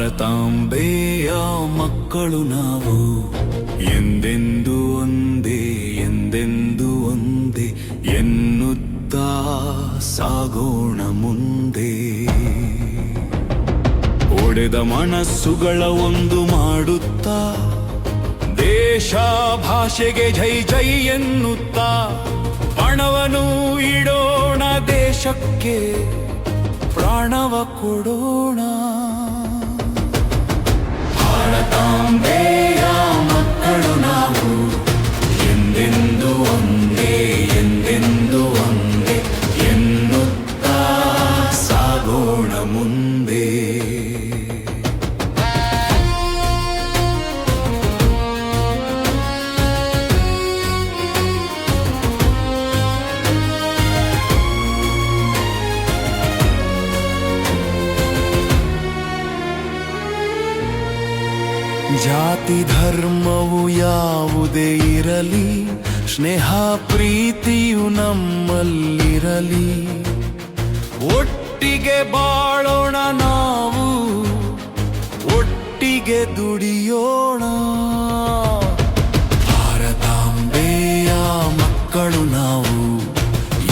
ಭಾರತಾಂಬೆಯ ಮಕ್ಕಳು ನಾವು, ಎಂದೆಂದು ಒಂದೇ ಎಂದೆಂದು ಒಂದೇ ಎನ್ನುತ್ತಾ ಸಾಗೋಣ ಮುಂದೆ. ಒಡೆದ ಮನಸ್ಸುಗಳ ಒಂದು ಮಾಡುತ್ತಾ, ದೇಶ ಭಾಷೆಗೆ ಜೈ ಜೈ ಎನ್ನುತ್ತಾ, ಪಣವನ್ನು ಇಡೋಣ ದೇಶಕ್ಕೆ, ಪ್ರಾಣವ ಕೊಡೋಣ. ಭಾರತಾಂಬೆಯ ಮಕ್ಕಳು ನಾವು, ಎಂದೆಂದು ಒಂದೇ ಎಂದೆಂದು ಒಂದೇ ಎನ್ನುತ್ತಾ ಸಾಗೋಣ ಮುಂದೆ. ಜಾತಿ ಧರ್ಮವು ಯಾವುದೇ ಇರಲಿ, ಸ್ನೇಹ ಪ್ರೀತಿಯು ನಮ್ಮಲ್ಲಿರಲಿ. ಒಟ್ಟಿಗೆ ಬಾಳೋಣ ನಾವು, ಒಟ್ಟಿಗೆ ದುಡಿಯೋಣ. ಭಾರತಾಂಬೆಯ ಮಕ್ಕಳು ನಾವು,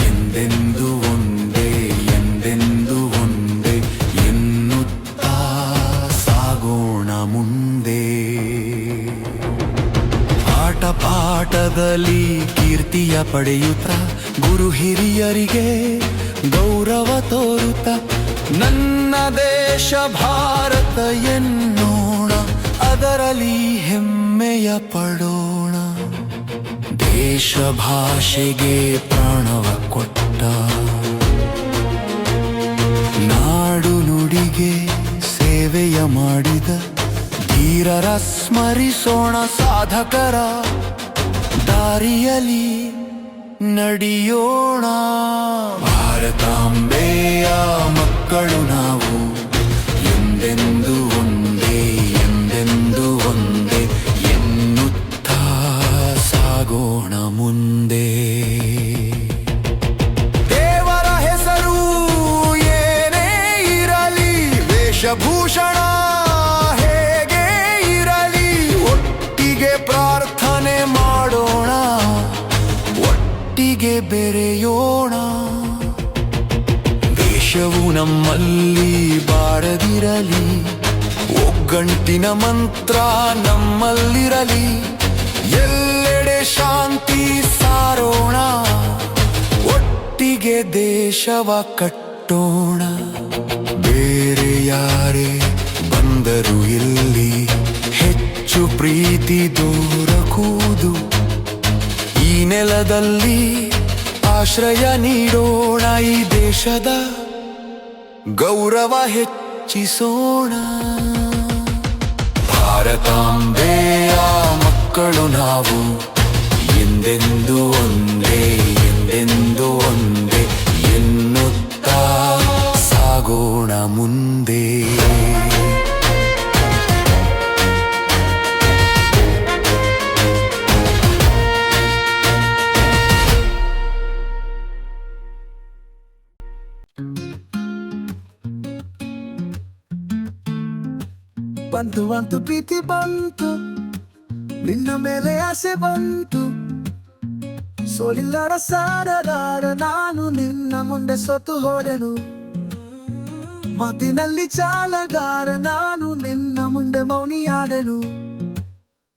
ಎಂದೆಂದು ಒಂದೇ ಎಂದೆಂದು ಒಂದೇ ಎನ್ನುತ್ತಾ ಸಾಗೋಣ ಮುಂದೆ. ಆಟ ಪಾಠದಲ್ಲಿ ಕೀರ್ತಿಯ ಪಡೆಯುತ್ತಾ, ಗುರು ಹಿರಿಯರಿಗೆ ಗೌರವ ತೋರುತ್ತಾ, ನನ್ನ ದೇಶ ಭಾರತ ಎನ್ನೋಣ, ಅದರಲ್ಲಿ ಹೆಮ್ಮೆಯ ಪಡೋಣ. ದೇಶ ಭಾಷೆಗೆ ಪ್ರಾಣವ ಕೊಟ್ಟ, ನಾಡು ನುಡಿಗೆ ಸೇವೆಯ ಮಾಡಿದ ಧೀರರ ಸ್ಮರಿಸೋಣ, ಸಾಧಕರ ದಾರಿಯಲ್ಲಿ ನಡೆಯೋಣ. ಭಾರತಾಂಬೆಯ ಮಕ್ಕಳು ನಾವು, ಎಂದೆಂದು ಒಂದೇ ಎಂದೆಂದು ಒಂದೇ ಎನ್ನುತ್ತಾ ಸಾಗೋಣ ಮುಂದೆ. ದೇವರ ಹೆಸರು ಏನೇ ಇರಲಿ, ವೇಷಭೂಷಣ ಹೇಗೆ ಇರಲಿ, ಒಟ್ಟಿಗೆ ಪ್ರಾರ್ಥನೆ ಮಾಡೋಣ, ಒಟ್ಟಿಗೆ ಬೆರೆಯೋಣ. ದೇಶವು ನಮ್ಮಲ್ಲಿ ಬಾಡದಿರಲಿ, ಒಗ್ಗಟ್ಟಿನ ಮಂತ್ರ ನಮ್ಮಲ್ಲಿರಲಿ, ಎಲ್ಲೆಡೆ ಶಾಂತಿ ಸಾರೋಣ, ಒಟ್ಟಿಗೆ ದೇಶವ ಕಟ್ಟೋಣ. ಬೇರೆ ಯಾರೇ ಬಂದರು ಇಲ್ಲಿ, ಹೆಚ್ಚು ಪ್ರೀತಿ ದೊರಕುವುದು, ಈ ನೆಲದಲ್ಲಿ ಆಶ್ರಯ ನೀಡೋಣ, ಈ ದೇಶದ ಗೌರವ ಹೆಚ್ಚಿಸೋಣ. ಭಾರತಾಂಬೆಯ ಮಕ್ಕಳು ನಾವು, ಎಂದೆಂದು ಒಂದೇ ಎಂದೆಂದು ಒಂದೇ ಎನ್ನುತ್ತಾ ಸಾಗೋಣ ಮುಂದೆ. ಬಂತು ಬಂತು ಪ್ರೀತಿ ಬಂತು, ನಿನ್ನ ಮೇಲೆ ಆಸೆ ಬಂತು, ಸೋಲಿಲ್ಲದ ಸಾರದಾರ ನಾನು ನಿನ್ನ ಮುಂದೆ ಸೋತು ಹೋದೆನು. ಮಾತಿನಲ್ಲಿ ಚಾಲಗಾರ ನಾನು ನಿನ್ನ ಮುಂದೆ ಮೌನಿಯಾದೆನು.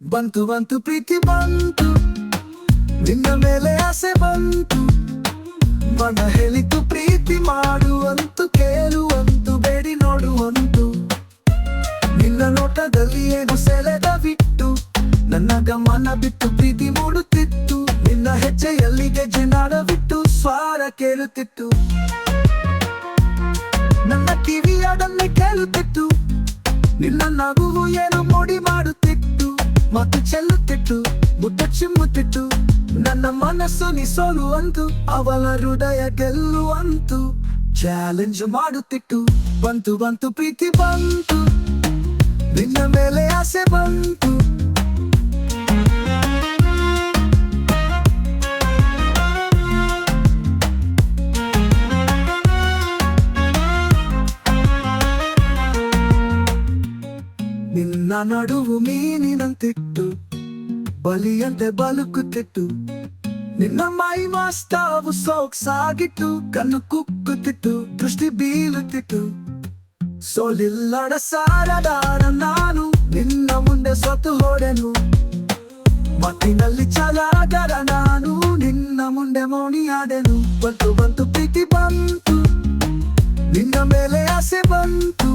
ಬಂತು ಬಂತು ಪ್ರೀತಿ ಬಂತು, ನಿನ್ನ ಮೇಲೆ ಆಸೆ ಬಂತು, ಮನ ಹೇಳಿತು ಪ್ರೀತಿ ಮಾಡುವಂತು, ಕೇಳುವಂತು, ಬೇಡಿ ನೋಡುವಂತು. ನಿನ್ನ ನೋಟದಲ್ಲಿ ಏನು ಸೆಳೆದ ಬಿಟ್ಟು, ನನ್ನ ಗಮನ ಬಿಟ್ಟು ಪ್ರೀತಿ ಮೂಡುತ್ತಿತ್ತು. ನಿನ್ನ ಹೆಜ್ಜೆಯಲ್ಲಿ ಗೆಜ್ಜೆ ನಾಡಬಿಟ್ಟು ಸ್ವರ ಕೇಳುತ್ತಿತ್ತು, ನನ್ನ ಕಿವಿಯಾಡನ್ನೇ ಕೇಳುತ್ತಿತ್ತು. ನಿನ್ನ ನಗುವು ಏನು ಮೋಡಿ ಮಾಡುತ್ತಿತ್ತು, ಮಾತು ಚೆಲ್ಲುತ್ತಿತ್ತು, ಮುಟ್ಟ ಚಿಮ್ಮುತ್ತಿತ್ತು. ನನ್ನ ಮನಸ್ಸು ನೀ ಸೋಲುವಂತು, ಅವಳ ಹೃದಯ ಗೆಲ್ಲುವಂತು, ಚಾಲೆಂಜ್ ಮಾಡುತ್ತಿತ್ತು. ಬಂತು ಬಂತು ಪ್ರೀತಿ ಬಂತು, ನಿನ್ನ ಮೇಲೆ ಆಸೆ ಬಂತು. ನಿನ್ನ ನಡುವು ಮೀನಿನಂತಿಟ್ಟು ಬಲಿಯಂತೆ ಬಲುಕುತ್ತಿತ್ತು. ನಿನ್ನ ಮೈ ಮಾಸ್ತಾವು ಸೊಗಸಾಗಿತ್ತು, ಕಣ್ಣು ಕುಕ್ಕುತ್ತಿತ್ತು, ದೃಷ್ಟಿ ಬೀಳುತ್ತಿತ್ತು. ಸೋಲಿಲ್ಲಡ ಸಾರದಾರ ನಾನು ನಿನ್ನ ಮುಂದೆ ಸೊತ್ತು ಹೋಡೆನು. ಮತ್ತಿನಲ್ಲಿ ಛಲಗಾರ ನಾನು ನಿನ್ನ ಮುಂದೆ ಮೌನಿಯಾದೆನು. ಬಂತು ಬಂತು ಪ್ರೀತಿ ಬಂತು, ನಿನ್ನ ಮೇಲೆ ಆಸೆ ಬಂತು.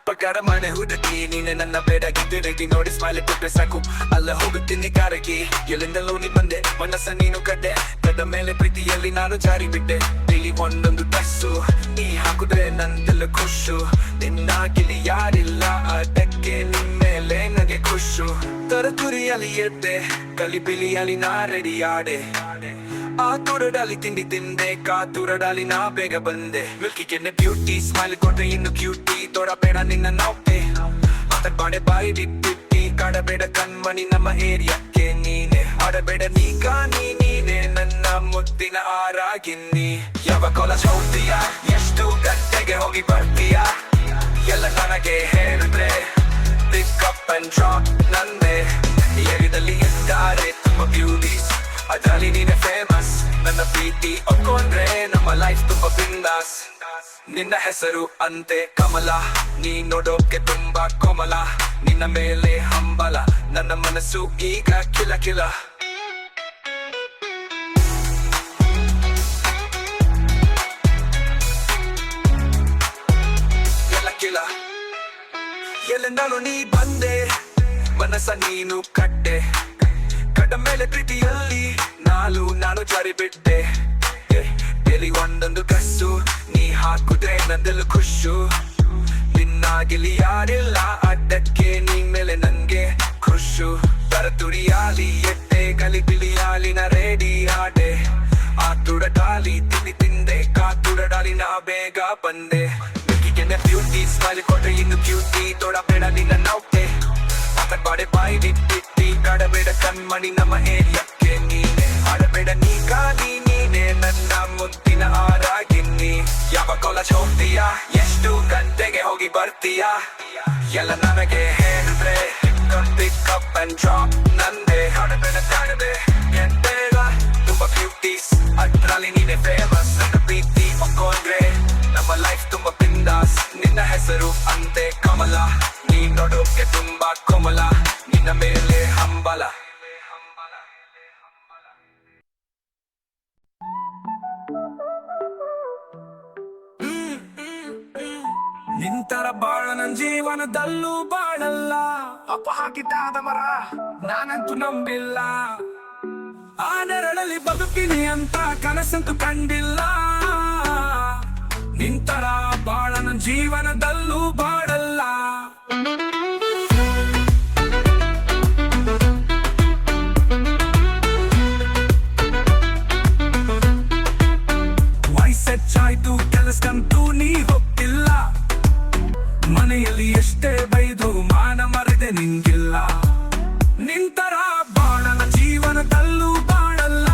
ಪಗಾರ ಮನೆ ಹುಡುಕಿ ನೀನೆ ನನ್ನ ಬೇಡಾಗಿದ್ದೆ ರೀತಿ ನೋಡಿ ಸ್ಮೈಲ್ ಕೊಟ್ಟರೆ ಸಾಕು. ಅಲ್ಲ ಹೋಗುತ್ತೀನಿ ಕಾರಗಿ, ಎಲ್ಲಿಂದಲೂ ನೀ ಬಂದೆ, ಮನಸ್ಸ ನೀನು ಕಡ್ಡೆ. ಕದ ಮೇಲೆ ಪ್ರೀತಿಯಲ್ಲಿ ನಾನು ಜಾರಿ ಬಿಟ್ಟೆ. ಇಲ್ಲಿ ಒಂದೊಂದು ಡ್ರೆಸ್ಸು ನೀ ಹಾಕುದ್ರೆ ನಂದೆಲ್ಲ ಖುಷು. ನಿನ್ನಾಗಿಲಿ ಯಾರಿಲ್ಲ, ಅದಕ್ಕೆ ನಿನ್ ಮೇಲೆ ನನಗೆ ಖುಷು. ತರತುರಿಯಲ್ಲಿ ಎದ್ದೆ, ಕಲಿಬಿಲಿಯಲ್ಲಿ ನಾ ರೆಡಿ ಆಡೆ. ಆ ತುರಡಾಲಿ ತಿಂಡಿ ತಿಂದೆ, ಕಾತುರಡಾಲಿ ನಾ ಬೇಗ ಬಂದೆ. ಮಿಲ್ಕಿ ಕೆನ್ನೆ ಬ್ಯೂಟಿ, ಸ್ಮೈಲ್ ಕೊಟ್ರೆ ಇನ್ನು ಕ್ಯೂಟಿ. ತೋಡಬೇಡ ನಿನ್ನ ನೌತೆ, ಮಾತಾಡ್ಬಾಡೆ ಬಾಯಿ ಬಿಟ್ಟಿ. ಕಾಡಬೇಡ ಕಣ್ಮಣಿ ನಮ್ಮ ಏರಿಯಾಕ್ಕೆ ನೀನೆ. ಆಡಬೇಡ ನೀಗ ನೀನೇ ನನ್ನ ಮುದ್ದಿನ ಆರಾಗಿನ್ನಿ. ಯಾವ ಕಾಲೇಜ್ ಹೋಗ್ತೀಯಾ, ಎಷ್ಟು ಗಂಟೆಗೆ ಹೋಗಿ ಬರ್ತೀಯಾ, ಎಲ್ಲ ನನಗೆ ಹೇಳಿದ್ರೆ ಪಿಕ್ ಅಪ್ ಅಂಡ್ ಡ್ರಾಪ್ ನಂದೆ. ಏರಿಯಾದಲ್ಲಿ ಇದ್ದಾರೆ ತುಂಬ ಬ್ಯೂಟೀಸ್, ಅದರಲ್ಲಿ ನೀನೆ ಫೇಮಸ್. ನನ್ನ ಪ್ರೀತಿ ಒಪ್ಕೊಂಡ್ರೆ ನಮ್ಮ ಲೈಫ್ ತುಂಬ ಬಿಂದಾಸ್. ನಿನ್ನ ಹೆಸರು ಅಂತೆ ಕಮಲ, ನೀ ನೋಡೋಕೆ ತುಂಬಾ ಕೋಮಲ. ನಿನ್ನ ಮೇಲೆ ಹಂಬಲ, ನನ್ನ ಮನಸ್ಸು ಈಗ ಕಿಲ ಕಿಲ. ಕಿಲ ಎಲ್ಲಿಂದಲೂ ನೀ ಬಂದೆ, ಮನಸ್ಸ ನೀನು ಕಟ್ಟೆ. ಕಡ ಮೇಲೆ ಪ್ರೀತಿಯಲ್ಲಿ ನಾನು ಜಾರಿ ಬಿಟ್ಟೆ. ಎಲ್ಲಿ ಒಂದೊಂದು ಕಸ್ಸು ನೀ ಹಾಕುದ್ರೆ ನಂದೆಲ್ಲ ಖುಷು. ನಿನ್ನಾಗಿಲಿ ಯಾರಿಲ್ಲ, ಅದಕ್ಕೆ ನೀ ಮೇಲೆ ನಂಗೆ ಖುಷು. ತರತುರಿಯಾಲಿ ಎದ್ದೆ, ಕಲಿಬಿಲಿಯಾಲಿ ನಾ ರೆಡಿ ಆಡೆ. ಆ ತುಡಡಾಲಿ ತಿಂಡಿ ತಿಂದೆ, ಕಾತುಡಡಾಲಿ ನಾ ಬೇಗ ಬಂದೆ. ಮಿಕ್ಕಿಗೆನೆ ಬ್ಯೂಟಿ, ಸ್ಮೈಲ್ ಕೊಟ್ರೆ ಇನ್ನು ಕ್ಯೂಟಿ. ತೋಡಬೇಡ ನಿನ್ನ ನೌಕೆ, ಮಾತಾಡ್ಬಾಡೆ ಬಾಯಿ ಬಿಟ್ಟಿ. ಕಾಡಬೇಡ ಕಣ್ಮಣಿ ನಮ್ಮ ಏರಿಯಾಕ್ಕೆ ನೀನೆ. ಆಡಬೇಡ ನೀಗ ನೀನೇ ನನ್ನ ಮುದ್ದಿನ ಆರಾಗಿನ್ನಿ. ಯಾವ ಕಾಲೇಜ್ ಹೋಗ್ತೀಯಾ, ಎಷ್ಟು ಗಂಟೆಗೆ ಹೋಗಿ ಬರ್ತೀಯಾ, ಎಲ್ಲ ನನಗೆ ಹೇಳಿದ್ರೆ ಪಿಕ್ ಅಪ್ ಅಂಡ್ ಡ್ರಾಪ್ ನಂದೆ. ಆಡಬೇಡ ಕಾಡದೆ ಬೇಗ ತುಂಬ ಬ್ಯೂಟೀಸ್, ಅದ್ರಲ್ಲಿ ನೀನೆ ಫೇಮಸ್. ನನ್ನ ಪ್ರೀತಿ ಒಪ್ಕೊಂಡ್ರೆ ನಮ್ಮ ಲೈಫ್ ತುಂಬ ಬಿಂದಾಸ್. ನಿನ್ನ ಹೆಸರು ಅಂತೆ ಕಮಲ, ನೀ ನೋಡೋಕೆ ತುಂಬಾ ಕೋಮಲ. ನಿನ್ನ ಮೇಲೆ ಹಂಬಲ. ನಿಂತರ ಬಾಳ ನನ್ ಜೀವನದಲ್ಲೂ ಬಾಳಲ್ಲ. ಅಪ್ಪ ಹಾಕಿದ್ದಾದ ಮರ ನಾನಂತೂ ನಂಬಿಲ್ಲ. ಆ ನೆರಳಲ್ಲಿ ಬದುಕಿನಿ ಅಂತ ಕನಸಂತೂ ಕಂಡಿಲ್ಲ. ನಿಂತರ ಬಾಳ ನನ್ ಜೀವನದಲ್ಲೂ ಬಾಳಲ್ಲ. ವಯಸ್ಸೆಚ್ಚಾಯ್ತು, ಕೆಲಸಕ್ಕಂತೂ ನೀ ಹೋಗ್ತಿಲ್ಲ. ಮನೆಯಲ್ಲಿ ಎಷ್ಟೇ ಬೈದು ಮಾನ ಮರೆದೆ ನಿಂಗಿಲ್ಲ. ನಿಂತರ ಬಾಳನ ಜೀವನದಲ್ಲೂ ಬಾಳಲ್ಲ.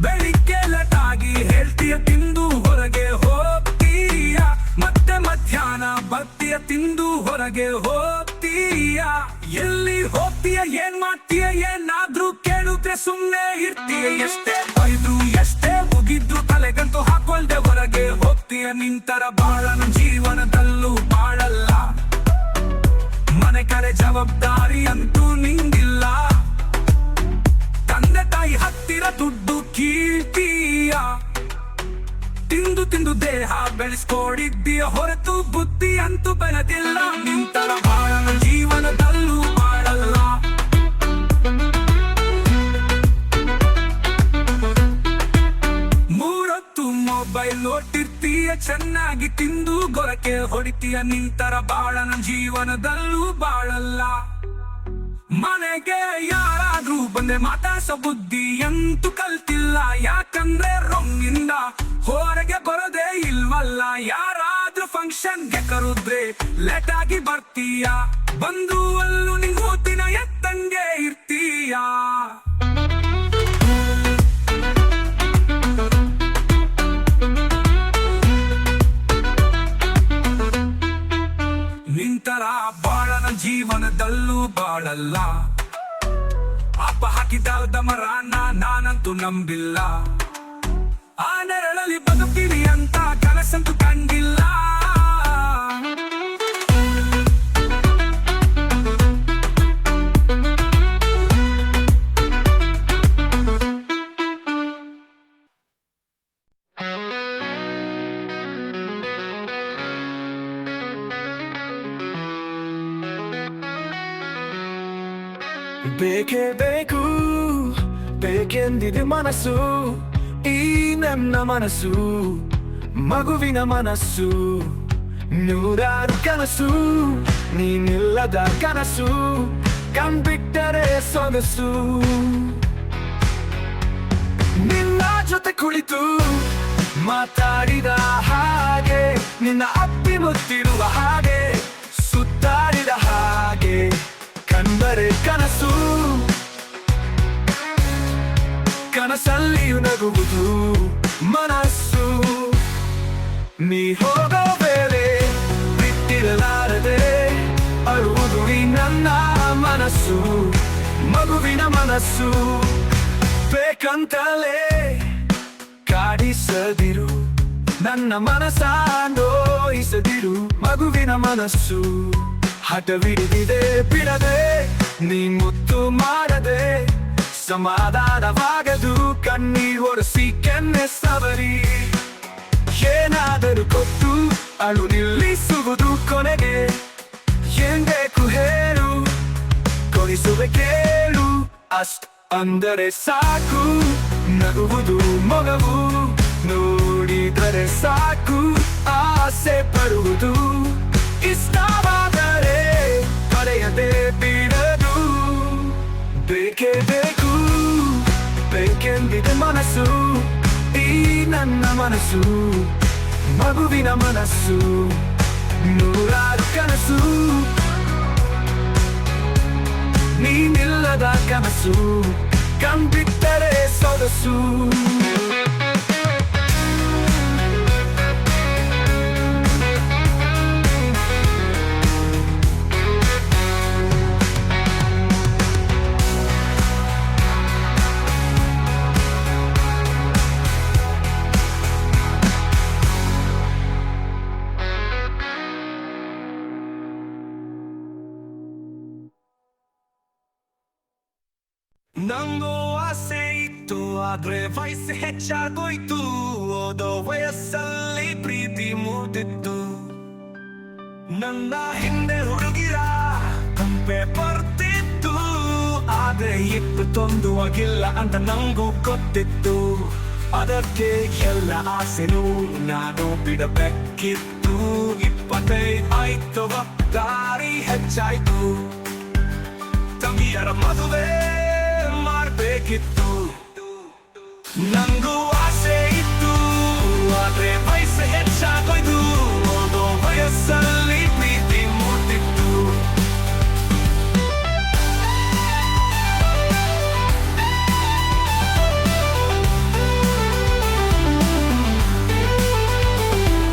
ಬೆಳಿಗ್ಗೆ ಲೇಟಾಗಿ ಹೇಳ್ತೀಯ, ತಿಂದು ಹೊರಗೆ ಹೋಗ್ತೀಯ. ಮತ್ತೆ ಮಧ್ಯಾಹ್ನ ಬರ್ತೀಯ, ತಿಂದು ಹೊರಗೆ ಹೋಗ್ತೀಯ. ಎಲ್ಲಿ ಹೋಗ್ತೀಯ, ಏನ್ ಮಾಡ್ತೀಯ, ಏನಾದ್ರೂ ಕೇಳಿದ್ರೆ ಸುಮ್ನೆ ಇರ್ತೀಯ. ಎಷ್ಟೇ ಬೈದು ಎಷ್ಟೇ ಮುಗಿದ್ರು ತಲೆಗಂತೂ ಹಾಕೊಳ್ದೆ ಹೊರಗೆ ಹೋಗ್ತೀಯ. ನಿಂತರ ಬಾಳನ ಜೀವನದಲ್ಲೂ ಬಾಳಲ್ಲ. ಮನೆ ಕಡೆ ಜವಾಬ್ದಾರಿ ಅಂತೂ ನಿಂಗಿಲ್ಲ. ತಂದೆ ತಾಯಿ ಹತ್ತಿರ ದುಡ್ಡು ಕೀರ್ತಿಯ. ತಿಂದು ತಿಂದು ದೇಹ ಬೆಳೆಸ್ಕೊಂಡಿದ್ದೀಯ ಹೊರತು ಬುದ್ಧಿ ಅಂತೂ ಬೆಳೆದಿಲ್ಲ. ನಿಂತರ ಬಾಳನ ಜೀವನದಲ್ಲೂ ಬಾಳಲ್ಲ. ಮೂರೊತ್ತು ಮೊಬೈಲ್ ನೋಡ್ತಿರ್ತೀಯ, ಚೆನ್ನಾಗಿ ತಿಂದು ಗೊರಕೆ ಹೊಡಿತೀಯ. ನಿಂತರ ಬಾಳನ ಜೀವನದಲ್ಲೂ ಬಾಳಲ್ಲ. ಮನೆಗೆ ಯಾರಾದ್ರೂ ಬಂದೆ ಮಾತಾಡ್ಸೋ ಬುದ್ಧಿ ಅಂತೂ ಕಲ್ತಿಲ್ಲ, ಯಾಕಂದ್ರೆ ರೊಮ್ಮಿಂದ ಹೊರಗೆ ಬರೋದೇ ಇಲ್ವಲ್ಲ. ಯಾರಾದ್ರೂ ಫಂಕ್ಷನ್ಗೆ ಕರೆದ್ರೆ ಲೇಟ್ ಆಗಿ ಬರ್ತೀಯ, ಬಂದು ಅಲ್ಲೂ ನಿಂಗ್ ಓದಿನ ಎತ್ತಂಗೆ ಇರ್ತೀಯ. ನಿಂತರ ಬಾಳ ನನ್ ಜೀವನದಲ್ಲೂ ಬಾಳಲ್ಲ, ಅಪ್ಪ ಹಾಕಿದ ಮರನ ನಾನಂತೂ ನಂಬಿಲ್ಲ. ಆ ನೆರಳಲ್ಲಿ ಬದುಕಿರಿ ಅಂತ ಕನಸಂತೂ ಕಂಡಿಲ್ಲ. ಬೇಕೇ ಬೇಕು ಬೇಕೆಂದಿದೆ ಮನಸ್ಸು, ಈ ನನ್ನ ಮನಸ್ಸು ಮಗುವಿನ ಮನಸ್ಸು. ನೂರಾರು ಕನಸು ನೀನಿಲ್ಲದ ಕನಸು, ಕಂಬಿಟ್ಟರೆ ಸೊಗಸು. ನಿನ್ನ ಜೊತೆ ಕುಳಿತು ಮಾತಾಡಿದ ಹಾಗೆ, ನಿನ್ನ ಅಪ್ಪಿ ಮುತ್ತಿರುವ ಹಾಗೆ, ಸುತ್ತಾಡಿದ ಹಾಗೆ ಕಂಡರೆ ಕನಸು. ಕನಸಲ್ಲಿಯೂ ನಗುವುದು ಮನಸ್ಸು. ನೀ ಹೋಗೋ ವೇಳೆ ಬಿಟ್ಟಿರಲಾರದೆ ಅಳುವುದು ಈ ನನ್ನ ಮನಸ್ಸು, ಮಗುವಿನ ಮನಸ್ಸು. ಬೇಕಂತಲೇ ಕಾಡಿಸದಿರು, ನನ್ನ ಮನಸ್ಸ ನೋಯಿಸದಿರು, ಮಗುವಿನ ಮನಸ್ಸು. ಹಠವಿಡಿದಿದೆ ಬಿಡದೆ, ನೀ ಮುತ್ತು ಮಾಡದೆ ಸಮಾಧಾನವಾಗದು. ಕಣ್ಣೀರ್ ಒರೆಸಿ ಕೆನ್ನೆ ಸವರಿ, ಏನಾದರೂ ಕೊಟ್ಟು ಅಳು ನಿಲ್ಲಿಸುವುದು ಕೊನೆಗೆ. ಏನ್ ಬೇಕು ಹೇಳು, ಕೊಡಿಸುವೆ ಕೇಳು, ಅಷ್ಟ್ ಅಂದರೆ ಸಾಕು. ನಗುವುದು ಮೊಗವು ನೋಡಿದರೆ ಸಾಕು, ಆಸೆ ಪಡುವುದು ಇಷ್ಟವಾದರೆ ಪಡೆಯದೆ ಬಿಡದು. ಬೇಕೇ ಬೇಕು ಬೇಕೆಂದಿದೆ ಮನಸ್ಸು, ಈ ನನ್ನ ಮನಸ್ಸು ಮಗುವಿನ ಮನಸ್ಸು. ನೂರಾರು ಕನಸು ನೀನಿಲ್ಲದ ಕನಸು, ಕಂಬಿಟ್ಟರೆ ಸೊಗಸು. ನಂಗೂ ಆಸೆ ಇತ್ತು, ಆದ್ರೆ ವಯಸ್ಸು ಹೆಚ್ಚಾಗೋಯ್ತು. ಓದೋ ವಯಸ್ಸಲ್ಲಿ ಪ್ರೀತಿ ಮೂಡಿತ್ತು. ನನ್ನ ಹಿಂದೆ ಹುಡುಗಿರ ಕಂಪೆ ಬರ್ತಿತ್ತು, ಆದ್ರೆ ಇಪ್ಪತ್ತೊಂದು ಆಗಿಲ್ಲ ಅಂತ ನಂಗೂ ಗೊತ್ತಿತ್ತು. ಅದಕ್ಕೆ ಎಲ್ಲ ಆಸೆನೂ ನಾನು ಬಿಡಬೇಕಿತ್ತು. 25 ಆಯ್ತು, ದಾರಿ ಹೆಚ್ಚಾಯ್ತು. ತಂಗಿಯರ ಮದುವೆ ಮಾಡ್ಬೇಕಿತ್ತು. ನಂಗೂ ಆಸೆ ಇತ್ತು, ಆದ್ರೆ ವಯಸ್ಸು ಹೆಚ್ಚಾಗೋಯ್ತು. ಓದೋ ವಯಸ್ಸಲ್ಲಿ ಪ್ರೀತಿ ಮೂಡ್ತಿತ್ತು.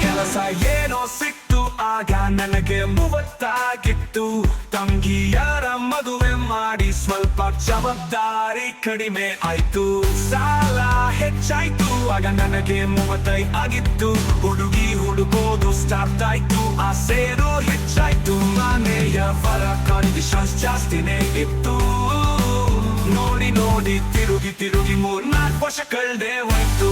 ಕೆಲಸ ಏನೋ ಸಿಕ್ತು, ಆಗ ನನಗೆ 30 ಆಗಿತ್ತು. ತಂಗಿಯರ ಮದುವೆ ಮಾಡಿ ಸ್ವಲ್ಪ ಜವಾಬ್ದಾರಿ ಕಡಿಮೆ ಆಯ್ತು. ಸಾಲ ಹೆಚ್ಚಾಯ್ತು, ಆಗ ನನಗೆ 35 ಆಗಿತ್ತು. ಹುಡುಗಿ ಹುಡುಕೋದು ಸ್ಟಾರ್ಟ್ ಆಯ್ತು, ಆಸೆನೂ ಹೆಚ್ಚಾಯ್ತು. ಮನೆಯ ಫಲ ಕಂಡೀಷನ್ಸ್ ಜಾಸ್ತಿನೇ ಇತ್ತು. ನೋಡಿ ನೋಡಿ ತಿರುಗಿ ತಿರುಗಿ 3-4 ವರ್ಷ ಕಳ್ದೆ ಹೋಯ್ತು.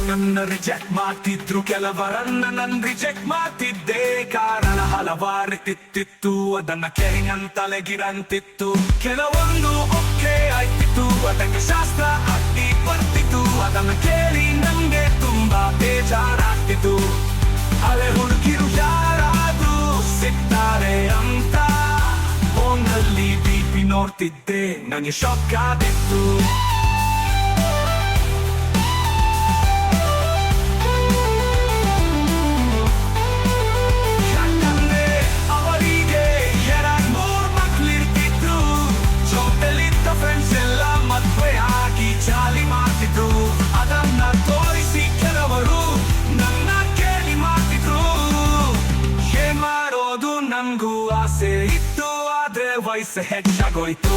ನನ್ನ ರಿಜೆಕ್ಟ್ ಮಾಡ್ತಿದ್ರು, ಕೆಲವರನ್ನ ನನ್ ರಿಜೆಕ್ಟ್ ಮಾಡ್ತಿದ್ದೆ. ಕಾರಣ ಹಲವಾರಿತ್ತಿತ್ತು, ಅದನ್ನ ಕೇಳಿ ನನ್ ತಲೆಗಿರಂತಿತ್ತು. ಕೆಲವೊಂದು ಓಕೆ ಆಯ್ತಿತ್ತು, ಅದಕ್ಕೆ ಶಾಸ್ತ್ರ ಅಡ್ಡಿ ಬರ್ತಿತ್ತು. ಅದನ್ನ ಕೇಳಿ ನಂಗೆ ತುಂಬ ತುಂಬಾ ಬೇಜಾರಾಗ್ತಿತ್ತು. ಹಳೆ ಹುಡುಗಿರು ಯಾರಾದ್ರೂ ಸಿಗ್ತಾರೆ ಅಂತ ಫೋನಲ್ಲಿ ಡಿಪಿ ನೋಡ್ತಿದ್ದೆ, ನನಗೆ ಶಾಕ್ ಆಗಿತ್ತು. ಯಾಕಂದ್ರೆ ಅವರಿಗೆ 2-3 ಮಕ್ಳಿರ್ತಿದ್ರು. ಜೊತೆಲಿದ್ದ ಫ್ರೆಂಡ್ಸ್ ಎಲ್ಲ ಮದ್ವೆ ಆಗಿ ಜಾಲಿ ಮಾಡ್ತಿದ್ರು. ಅದನ್ನ ತೋರಿಸಿ ಕೆಲವರು ನನ್ನ ಕೇಳಿ ಮಾಡ್ತಿದ್ರು. ಏನ್ ಮಾಡೋದು, ನನ್ಗೂ ಆಸೆ ಇತ್ತು, ಆದ್ರೆ ವಯಸ್ಸು ಹೆಚ್ಚಾಗೋಯ್ತು.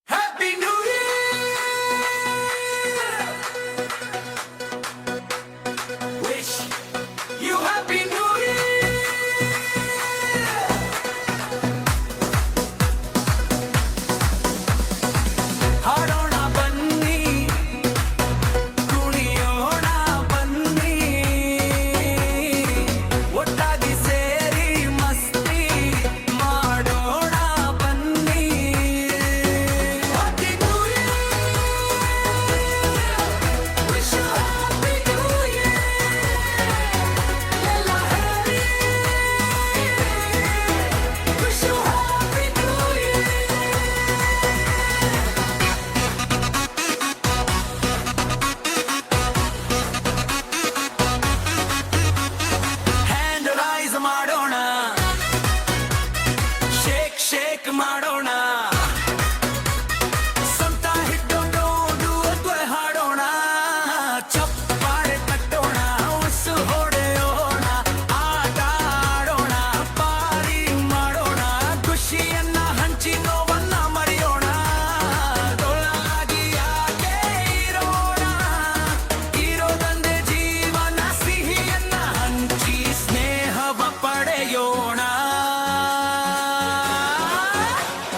Happy New Year! Wish you Happy New Year! ಹಾಡೋಣ ಬನ್ನಿ, ಕುಣಿಯೋಣ ಬನ್ನಿ, ಒಟ್ಟಾಗಿ ಸೇರಿ ಮಸ್ತಿ ಮಾಡೋಣ ಬನ್ನಿ. Happy New Year! Wish you Happy New Year! ಎಲ್ಲ ಹೇಳಿ, wish you Happy New Year! Hand raise ಮಾಡೋಣ, ಶೇಕ್ ಶೇಕ್ ಮಾಡೋಣ, ಸ್ವಂತ ಹಿಡ್ಕೊಂಡು ದುಡ್ಡು ಹಾಡೋಣ, ಚಪ್ಪಾಳೆ ತಟ್ಟೋಣ, ಉಸು ಹೊಡೆಯೋಣ, ಆಟ ಆಡೋಣ, ಪಾರಿ ಮಾಡೋಣ, ಖುಷಿಯನ್ನ ಹಂಚಿ ನೋವನ್ನ ಮರೆಯೋಣ. ಡೊಳ್ಳಾಗಿ ಯಾಕೆ ಇರೋಣ, ಇರೋದಂದೇ ಜೀವನ, ಸಿಹಿಯನ್ನ ಹಂಚಿ ಸ್ನೇಹವ ಪಡೆಯೋಣ.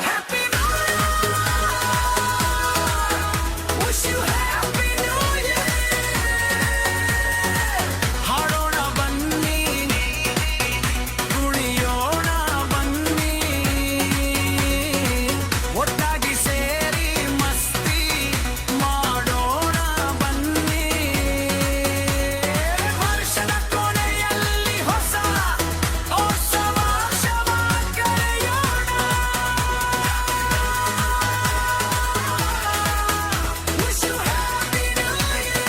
Happy New Year! Wish you Happy New Year! ಹಾಡೋಣ ಬನ್ನಿ, ಕುಣಿಯೋಣ ಬನ್ನಿ, ಒಟ್ಟಾಗಿ ಸೇರಿ ಮಸ್ತಿ ಮಾಡೋಣ ಬನ್ನಿ. ವರ್ಷದ ಕೊನೆಯಲ್ಲಿ ಹೊಸ ಹೊಸ ವರ್ಷವ ಕರೆಯೋಣ. Wish you Happy New Year!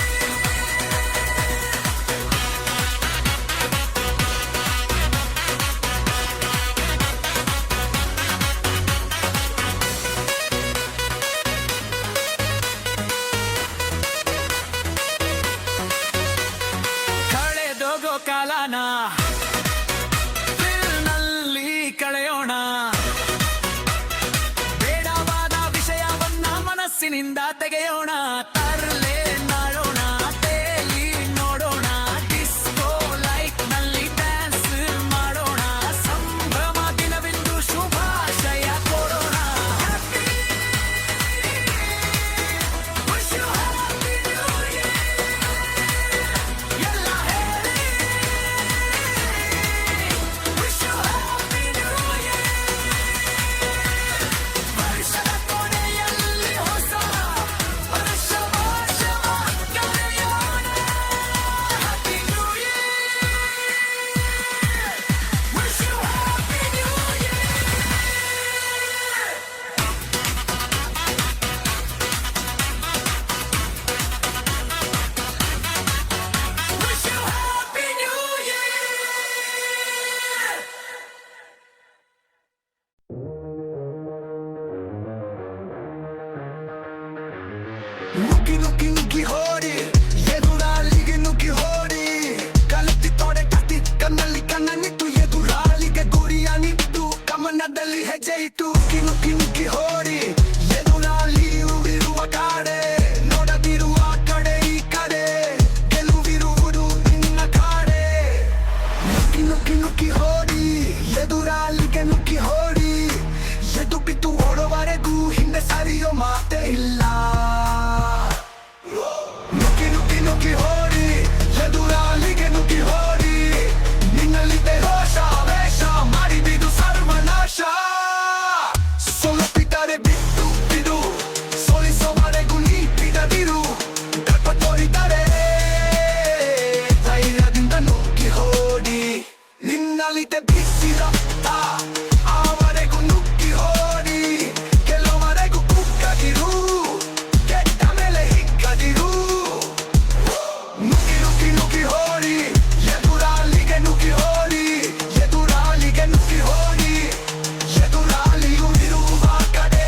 ಕಳೆದೋಗೋ ಕಾಲನ ಫಿಲ್ನಲ್ಲಿ ಕಳೆಯೋಣ, ಬೇಡವಾದ ವಿಷಯವನ್ನ ಮನಸ್ಸಿನಿಂದ ತೆಗೆಯೋಣ. ತರ್ಲೆ ನಾಡೋಣ, ತೇಲಿ ನೋಡೋಣ, ಡಿಸ್ಕೋ ಲೈಟ್ ನಲ್ಲಿ ಡ್ಯಾನ್ಸ್ ಮಾಡೋಣ, ಸಂಭ್ರಮ ದಿನವಿಂದು ಶುಭಾಶಯ ಕೊಡೋಣ. Wish you Happy New Year! ಎಲ್ಲ ಹೇಳಿ, ಮುಂದೆ ಬಿಸಿರ ಆವರೆಗೂ ನುಗ್ಗಿ ಹೋಡಿ ಕೆಲವರೆಗೂ ಕುಕ್ಕದಿರು ಕೆಟ್ಟ ಮೇಲೆ ಹಿಕ್ಕದಿರು ನುಗ್ಗಿ ನುಗ್ಗಿ ನುಗ್ಗಿ ಹೋಡಿ ಎದುರಾಳಿಗೆ ನುಗ್ಗಿ ಹೋಡಿ ಎದುರಾಳಿಗೆ ನುಗ್ಗಿ ಹೋಡಿ ಎದುರಾಳಿಯು ಇರುವ ಕಡೆ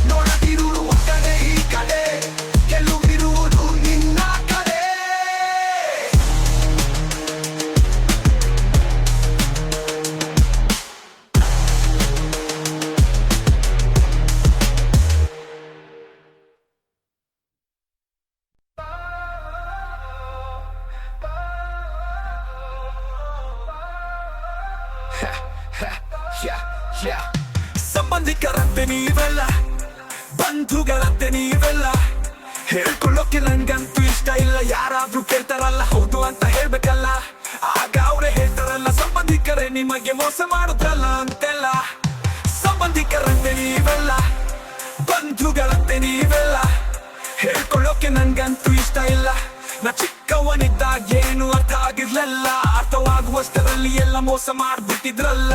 ನೋಡದಿರುವ ಕಡೆ ಈ ಕಡೆ ಗೆಲುವಿರುವುದು ನಿನ್ನ ಕಡೆ ಸಂಬಂಧಿಕರಂತೆ ನೀವೆಲ್ಲ ಬಂಧುಗಳಂತೆ ನೀವೆಲ್ಲ ಹೇಳ್ಕೊಳ್ಳೋಕೆ ನನ್ಗಂತೂ ಇಷ್ಟ ಇಲ್ಲ ಯಾರಾದ್ರೂ ಕೇಳ್ತಾರಲ್ಲ ಹೌದು ಅಂತ ಹೇಳ್ಬೇಕಲ್ಲ ಆಗ ಅವರೇ ಹೇಳ್ತಾರಲ್ಲ ಸಂಬಂಧಿಕರೇ ನಿಮಗೆ ಮೋಸ ಮಾಡುತ್ತಲ್ಲ ಅಂತೆಲ್ಲ ಸಂಬಂಧಿಕರಂತೆ ನೀವೆಲ್ಲ ಬಂಧುಗಳಂತೆ ನೀವೆಲ್ಲ ಹೇಳ್ಕೊಳ್ಳೋಕೆ ನನ್ಗಂತೂ ಇಷ್ಟ ಇಲ್ಲ ನಾ ಚಿಕ್ಕವನಿದ್ದಾಗ ಏನು ಅರ್ಥ ಆಗಿರ್ಲಿಲ್ಲ ಅರ್ಥವಾಗುವಷ್ಟರಲ್ಲಿ ಎಲ್ಲ ಮೋಸ ಮಾಡ್ಬಿಟ್ಟಿದ್ರಲ್ಲ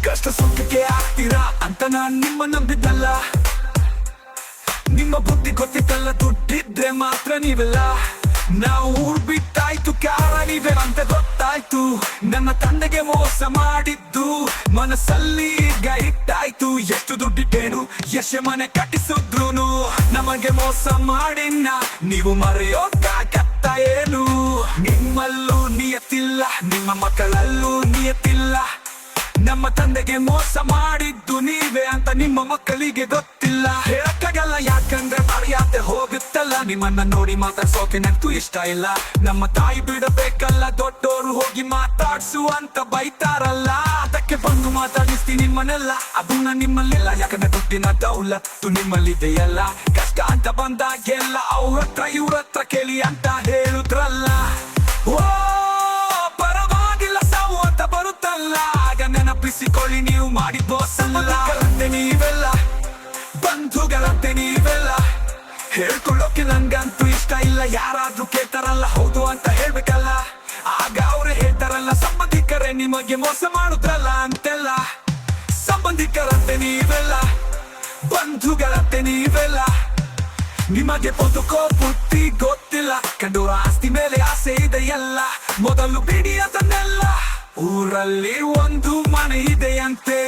ಕಷ್ಟ ಸುಖಕ್ಕೆ ಆಗ್ತೀರಾ ಅಂತ ನಾನ್ ನಿಮ್ಮ ನಂಬಿದ್ದಲ್ಲ ನಿಮ್ಮ ಬುದ್ಧಿ ಗೊತ್ತಿತ್ತಲ್ಲ ದುಡ್ಡಿದ್ರೆ ಮಾತ್ರ ನೀವೆಲ್ಲ ನಾವು ಊರ್ ಬಿಟ್ಟಾಯ್ತು ಕಾರ ನೀವೇ ಅಂತ ಗೊತ್ತಾಯ್ತು ನನ್ನ ತಂದೆಗೆ ಮೋಸ ಮಾಡಿದ್ದು ಮನಸ್ಸಲ್ಲಿ ಈಗ ಇಟ್ಟಾಯ್ತು ಎಷ್ಟು ದುಡ್ಡಿಟ್ಟೇನು ಎಷ್ಟೇ ಮನೆ ಕಟ್ಟಿಸಿದ್ರುನು ನಮಗೆ ಮೋಸ ಮಾಡಿನ ನೀವು ಮರೆಯೋಕ್ಕಾಗತ್ತ ಏನು ನಿಮ್ಮಲ್ಲೂ ನಿಯತ್ತಿಲ್ಲ ನಿಮ್ಮ ಮಕ್ಕಳಲ್ಲೂ ನಿಯತ್ತಿಲ್ಲ ನಮ್ಮ ತಂದೆಗೆ ಮೋಸ ಮಾಡಿದ್ದು ನೀವೇ ಅಂತ ನಿಮ್ಮ ಮಕ್ಕಳಿಗೆ ಗೊತ್ತಿಲ್ಲ ಹೇಳಕ್ಕಾಗಲ್ಲ ಯಾಕಂದ್ರೆ ಮರ್ಯಾದೆ ಹೋಗುತ್ತಲ್ಲ ನಿಮ್ಮನ್ನ ನೋಡಿ ಮಾತಾಡ್ಸೋಕೆ ನಂತೂ ಇಷ್ಟ ಇಲ್ಲ ನಮ್ಮ ತಾಯಿ ಬಿಡಬೇಕಲ್ಲ ದೊಡ್ಡೋರು ಹೋಗಿ ಮಾತಾಡ್ಸು ಅಂತ ಬೈತಾರಲ್ಲ ಅದಕ್ಕೆ ಬಂದು ಮಾತಾಡಿಸ್ತೀನಿ ನಿಮ್ಮನ್ನೆಲ್ಲ ಅದು ನಿಮ್ಮಲ್ಲಿಲ್ಲ ಯಾಕಂದ್ರೆ ದುಡ್ಡಿನ ದೌಲತ್ತು ನಿಮ್ಮಲ್ಲಿದೆಯಲ್ಲ ಕಷ್ಟ ಅಂತ ಬಂದಾಗೆಲ್ಲ ಅವ್ರ ಹತ್ರ ಇವ್ರ ಹತ್ರ ಕೇಳಿ ಅಂತ ಹೇಳುದ್ರಲ್ಲ ಓ ಪರವಾಗಿಲ್ಲ ಸಾವು ಅಂತ ಬರುತ್ತಲ್ಲ ಆಗ ನೆನಪಿಸಿಕೊಳ್ಳಿ ನೀವು ಮಾಡಿ ಬೋಸಲ್ಲಂತೆ ನೀವೆಲ್ಲ ಬಂಧುಗಳಂತೆ ನೀವೆಲ್ಲ ಹೇಳ್ಕೊಳ್ಳೋಕೆ ನನ್ಗಂತೂ ಇಷ್ಟ ಇಲ್ಲ ಯಾರಾದ್ರೂ ಕೇಳ್ತಾರಲ್ಲ ಹೌದು ಅಂತ ಹೇಳ್ಬೇಕಲ್ಲ ಆಗ ಅವರೇ ಹೇಳ್ತಾರಲ್ಲ ಸಂಬಂಧಿಕರೇ ನಿಮಗೆ ಮೋಸ ಮಾಡುದ್ರಲ್ಲ ಅಂತೆಲ್ಲ ಸಂಬಂಧಿಕರಂತೆ ನೀವೆಲ್ಲ ಬಂಧುಗಳಂತೆ ನೀವೆಲ್ಲ ನಿಮಗೆ ಬದುಕೋ ಬುದ್ಧಿ ಗೊತ್ತಿಲ್ಲ ಕಂಡೋರ ಆಸ್ತಿ ಮೇಲೆ ಆಸೆ ಇದೆಯಲ್ಲ ಮೊದಲು ಬಿಡಿ ಅದನ್ನೆಲ್ಲ ಊರಲ್ಲಿ ಒಂದು ಮನೆ ಇದೆಯಂತೆ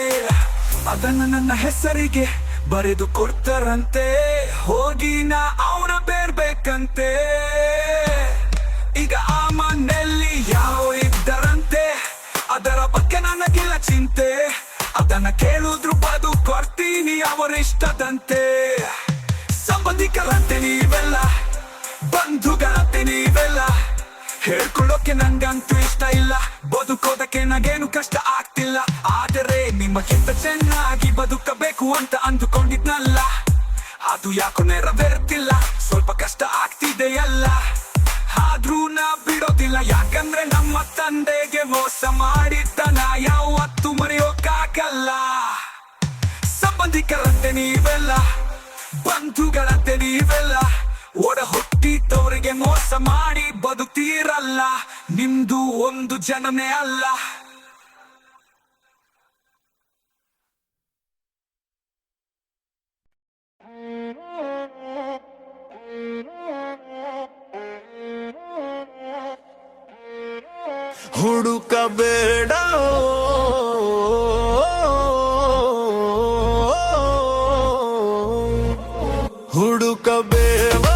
ಅದನ್ನ ನನ್ನ ಹೆಸರಿಗೆ ಬರೆದು ಕೊಡ್ತಾರಂತೆ ಹೋಗಿ ನಾ ಅವನ ಬೇರ್ಬೇಕಂತೆ ಈಗ ಆ ಮನೆಯಲ್ಲಿ ಯಾವ ಇದ್ದರಂತೆ ಅದರ ಬಗ್ಗೆ ನನಗಿಲ್ಲ ಚಿಂತೆ ಅದನ್ನ ಕೇಳಿದ್ರು ಬದು ಕೊಡ್ತೀನಿ ಅವರಿಷ್ಟದಂತೆ ಸಂಬಂಧಿಕರಂತೆ ನೀವೆಲ್ಲ ಬಂಧುಗಳಂತೆ ನೀವೆಲ್ಲ ಹೇಳ್ಕೊಳ್ಳೋಕೆ ನಂಗಂತೂ ಇಷ್ಟ ಇಲ್ಲ ಬದುಕೋದಕ್ಕೆ ನನಗೇನು ಕಷ್ಟ ಆಗ್ತಿಲ್ಲ ಆದರೆ ನಿಮಗಿಂತ ಚೆನ್ನಾಗಿ ಬದುಕಬೇಕು ಅಂತ ಅಂದುಕೊಂಡಿದ್ನಲ್ಲ ಅದು ಯಾಕೋ ನೆರವೇರ್ತಿಲ್ಲ ಸ್ವಲ್ಪ ಕಷ್ಟ ಆಗ್ತಿದೆಯಲ್ಲ ಆದ್ರೂ ನಾ ಬಿಡೋದಿಲ್ಲ ಯಾಕಂದ್ರೆ ನಮ್ಮ ತಂದೆಗೆ ಮೋಸ ಮಾಡಿದ್ದನ ಯಾವತ್ತೂ ಮರೆಯೋಕ್ಕಾಗಲ್ಲ ಸಂಬಂಧಿಕರಂತೆ ನೀವೆಲ್ಲ ಬಂಧುಗಳಂತೆ ನೀವೆಲ್ಲ ಒಡ ಹುಟ್ಟಿದವರಿಗೆ ಮೋಸ ಮಾಡಿ ಬದುಕ್ತೀರಲ್ಲ ನಿಮ್ದು ಒಂದು ಜನನೇ ಅಲ್ಲ ಹುಡುಕಬೇಡ ಹುಡುಕಬೇಡವೋ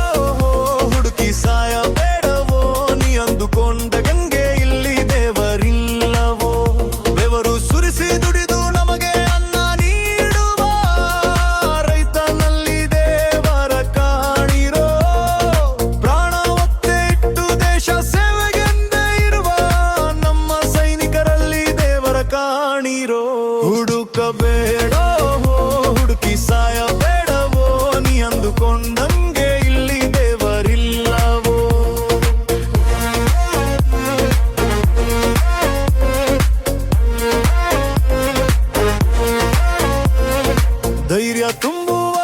ಹುಡುಕಿ ಸಾಯಬೇಡವೋ ನೀ ಅಂದುಕೊಂಡ ಗಂಗೆ ಇಲ್ಲಿ ದೇವರಿಲ್ಲವೋ ಬೆವರು ಸುರಿಸಿ ದುಡಿದು ನಮಗೆ ಅನ್ನ ನೀಡುವ ರೈತನಲ್ಲಿ ದೇವರ ಕಾಣಿರೋ ಪ್ರಾಣ ಒತ್ತೆ ಇಟ್ಟು ದೇಶ ಸೇವೆಗೆಂದೇ ಇರುವ ನಮ್ಮ ಸೈನಿಕರಲ್ಲಿ ದೇವರ ಕಾಣಿರೋ ಹುಡುಕಬೇಡ ಹುಡುಕಿ ಸಾಯಬೇಡವೋ ನೀ ಅಂದುಕೊಂಡಂಗೆ ಇಲ್ಲಿ ದೇವರಿಲ್ಲವೋ ಧೈರ್ಯ ತುಂಬುವ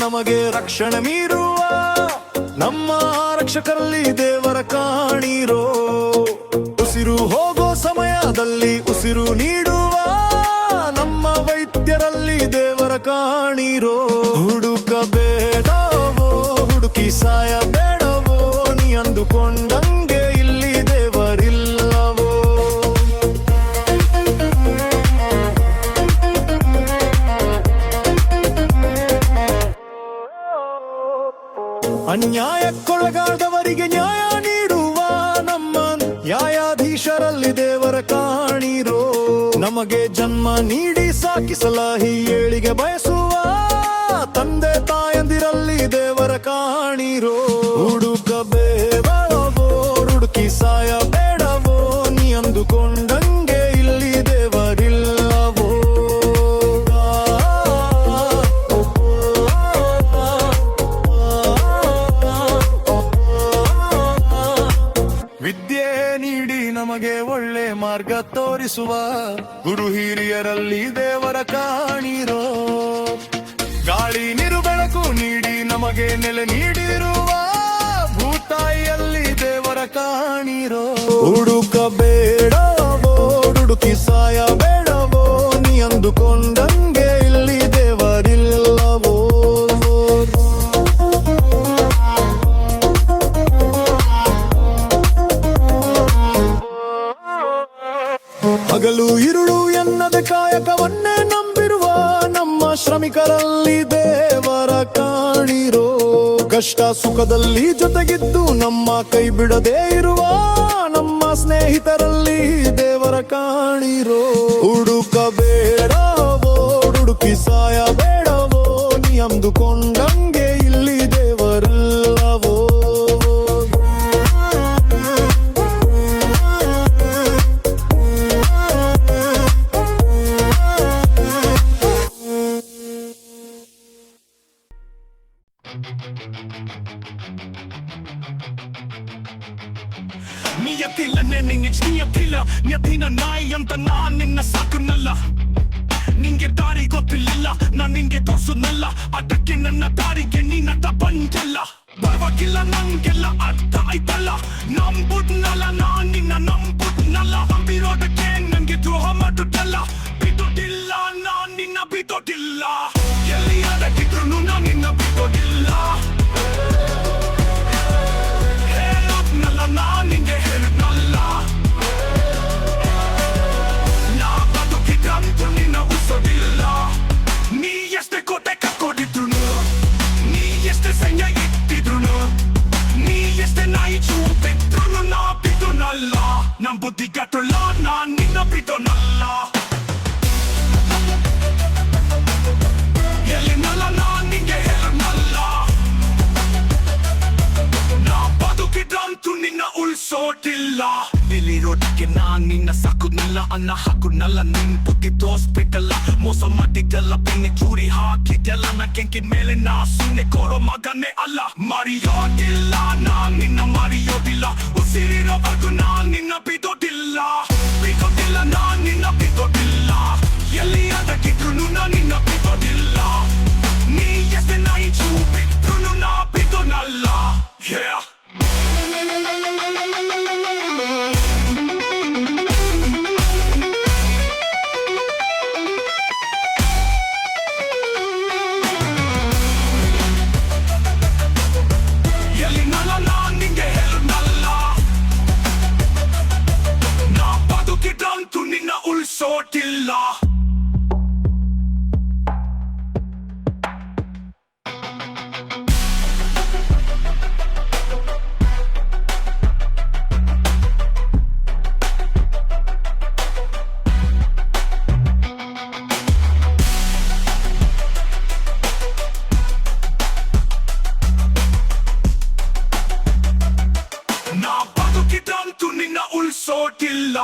ನಮಗೆ ರಕ್ಷಣೆ ಮೀರುವ ನಮ್ಮ ರಕ್ಷಕರಲ್ಲಿ ದೇವರ ಕಾಣಿರೋ ಉಸಿರು ಹೋಗೋ ಸಮಯದಲ್ಲಿ ರೋಗದಲ್ಲಿ ಉಸಿರು ನೀಡುವ ನಮ್ಮ ವೈದ್ಯರಲ್ಲಿ ದೇವರ ಕಾಣಿರೋ. ಹುಡುಕಬೇಡವೋ ಹುಡುಕಿ ಸಾಯಬೇಡವೋ, ನೀ ಅಂದುಕೊಂಡಂಗೆ ಇಲ್ಲಿ ದೇವರಿಲ್ಲವೋ. ಅನ್ಯಾಯಕ್ಕೊಳಗಾದವರಿಗೆ ನ್ಯಾಯ ನೀಡುವ ನಮ್ಮ ನ್ಯಾಯಾಧೀಶರಲ್ಲಿ ದೇವರ ಕಾಣಿರೋ. ನಮಗೆ ಜನ್ಮ ನೀಡಿ ಸಾಕಿಸಲಾಹಿ ಏಳಿಗೆ ಬಯಸುವ ತಂದೆ ತಾಯಂದಿರಲ್ಲಿ ದೇವರ ಕಾಣಿರೋ. ಹುಡುಕಬೇಡವೋ ಹುಡುಕಿ ಸಾಯಬೇಡವೋ, ನೀ ಅಂದುಕೊಂಡಂಗೆ ಇಲ್ಲಿ ದೇವರಿಲ್ಲವೋ. ವಿದ್ಯೆ ನೀಡಿ ನಮಗೆ ಒಳ್ಳೆ ಮಾರ್ಗ ತೋರಿಸುವ ಗುರು ಹಿರಿಯರಲ್ಲಿ ದೇವರ ಕಾಣಿರೋ. ಗಾಳಿ ನೀರು ಬೆಳಕು ನೀಡಿ ನಮಗೆ ನೆಲೆ ನೀಡಿರುವ ಭೂತಾಯಿಯಲ್ಲಿ ದೇವರ ಕಾಣಿರೋ. ಹುಡುಕಬೇಡವೋ ಹುಡುಕಿ ಸಾಯಬೇಡವೋ, ನೀ ಅಂದುಕೊಂಡಂಗೆ ಇಲ್ಲಿ ದೇವರಿಲ್ಲವೋ. ಹಗಲು ಇರುಳು ಎನ್ನದ ಕಾಯಕವನ್ನೇ ನಂಬಿರುವ ನಮ್ಮ ಶ್ರಮಿಕರಲ್ಲಿ ದೇವರ ಕಾಣಿರೋ. ಕಷ್ಟ ಸುಖದಲ್ಲಿ ಜೊತೆಗಿದ್ದು ನಮ್ಮ ಕೈ ಬಿಡದೇ ಇರುವ ನಮ್ಮ ಸ್ನೇಹಿತರಲ್ಲಿ ದೇವರ ಕಾಣಿರೋ. ಹುಡುಕಬೇಡವೋ ಹುಡುಕಿ ಸಾಯಬೇಡವೋ, ನೀ ಅಂದುಕೊಂಡಂಗೆ ಇಲ್ಲಿ ದೇವರಿಲ್ಲವೋ. ನಿಯತಿಲ್ಲ ನಿನ್ನ ನಿಯತಿಲ್ಲ ನಿಯತಿನ ನಾಯಿ ಅಂತ ನಾನ್ ನಿನ್ನ ಸಾಕುನಲ್ಲ. ನಿಂಗೆ ದಾರಿ ಗೊತ್ತಿಲ್ಲ ನಾನ್ ನಿಂಗೆ ತೋರ್ಸುನಲ್ಲ, ಅದಕ್ಕೆ ನನ್ನ ದಾರಿಗೆ ನೀನತ್ತ ಬಂದಲ್ಲ. ಪರವಾಗಿಲ್ಲ ನಂಗೆಲ್ಲ ಅರ್ಥ ಆಯ್ತಲ್ಲ, ನಂಬುದ್ನಲ್ಲ ನಾನ್ ನಿನ್ನ ನಂಬುದ್ನಲ್ಲ. ನಂಬಿರೋದಕ್ಕೆ ನಂಗೆ ದ್ರೋಹ ಮಾಡುದಲ್ಲ, ಬಿಡೋದಿಲ್ಲ ನಾನ್ ನಿನ್ನ ಬಿಡೋದಿಲ್ಲ. ಎಲ್ಲಿ ಅದಕ್ಕಿದ್ರು ನಾನ್ ನಿನ್ನ ಬಿಡೋದಿಲ್ಲ. ಹೇಳೋದ್ನಲ್ಲ ನಾನ್ ನಿಂಗೆ ಹೇಳಿದ್ನಲ್ಲ, ನಾ ಬದುಕಿದ್ರಂತೂ ನಿನ್ನ ಉಳಿಸೋದಿಲ್ಲ. ನೀ ಎಷ್ಟೇ ಕೋಟೆ ಕಕ್ಕೋದಿದ್ರು, ನೀ ಎಷ್ಟೇ ಸೈನ್ಯ ಇಟ್ಟಿದ್ರು, ನೀ ಎಷ್ಟೇ ನಾಯಿ ಚೂಪಿದ್ರು, ನಾ ಬಿಡೋನಲ್ಲ. ನಮ್ ಬುದ್ಧಿ ಗಟ್ಟಲ್ಲ, ನಾನ್ ನಿನ್ನ ಬಿಡೋನಲ್ಲ. ಎಲ್ಲಿನಲ್ಲ ನಾನ್ ನಿಂಗೆ ಹೇಳೋನಲ್ಲ, ನಾ ಬದುಕಿದ್ರಂತೂ ನಿನ್ನ ಉಳಿಸೋದಿಲ್ಲ. ಇಲ್ಲಿರೋದಕ್ಕೆ ನಾನ್ ನಿನ್ನ ಸಾಕುದ್ನಲ್ಲ, ಅನ್ನ ಹಾಕುದ್ನಲ್ಲ, ನಿನ್ ಬುದ್ಧಿ ತೋರ್ಸ್ಬಿಟ್ಟಲ್ಲ. ಮೋಸ ಮಾಡಿದ್ದಲ್ಲ, ಬೆನ್ನಿ ಚೂರಿ ಹಾಕಿದ್ದಲ್ಲ, ನಾ ಕೆಂಕಿದ ಮೇಲೆ ನಾ ಸುಮ್ಮನೆ ಕೊಡೋ ಮಗನೇ ಅಲ್ಲ. ಮರೆಯೋದಿಲ್ಲ ನಾನ್ ನಿನ್ನ ಮರೆಯೋದಿಲ್ಲ, ಉಸಿರಿರೋವರೆಗೂ ನಾನ್ ನಿನ್ನ ಬಿಡೋದಿಲ್ಲ. ಬಿಡೋದಿಲ್ಲ ನಾನ್ ನಿನ್ನ ಬಿಡೋದಿಲ್ಲ, ಎಲ್ಲಿ ಅದಕ್ಕಿದ್ರು ನಾನ್ ನಿನ್ನ ಬಿಡೋದಿಲ್ಲ. ನೀ ಎಷ್ಟೇ ನಾಯಿ ಚೂಪಿದ್ರು ನಾ ಬಿಡೋನಲ್ಲ. Yeah. ಎಲ್ಲಿನಲ್ಲ ನಾನ್ ನಿಂಗೆ ಹೇಳೋನಲ್ಲ, ನಾ ಬದುಕಿದ್ರಂತೂ ನಿನ್ನ ಉಳಿಸೋದಿಲ್ಲ. ನಾ ಬದುಕಿದ್ರಂತೂ ನಿನ್ನ ಉಳಿಸೋದಿಲ್ಲ.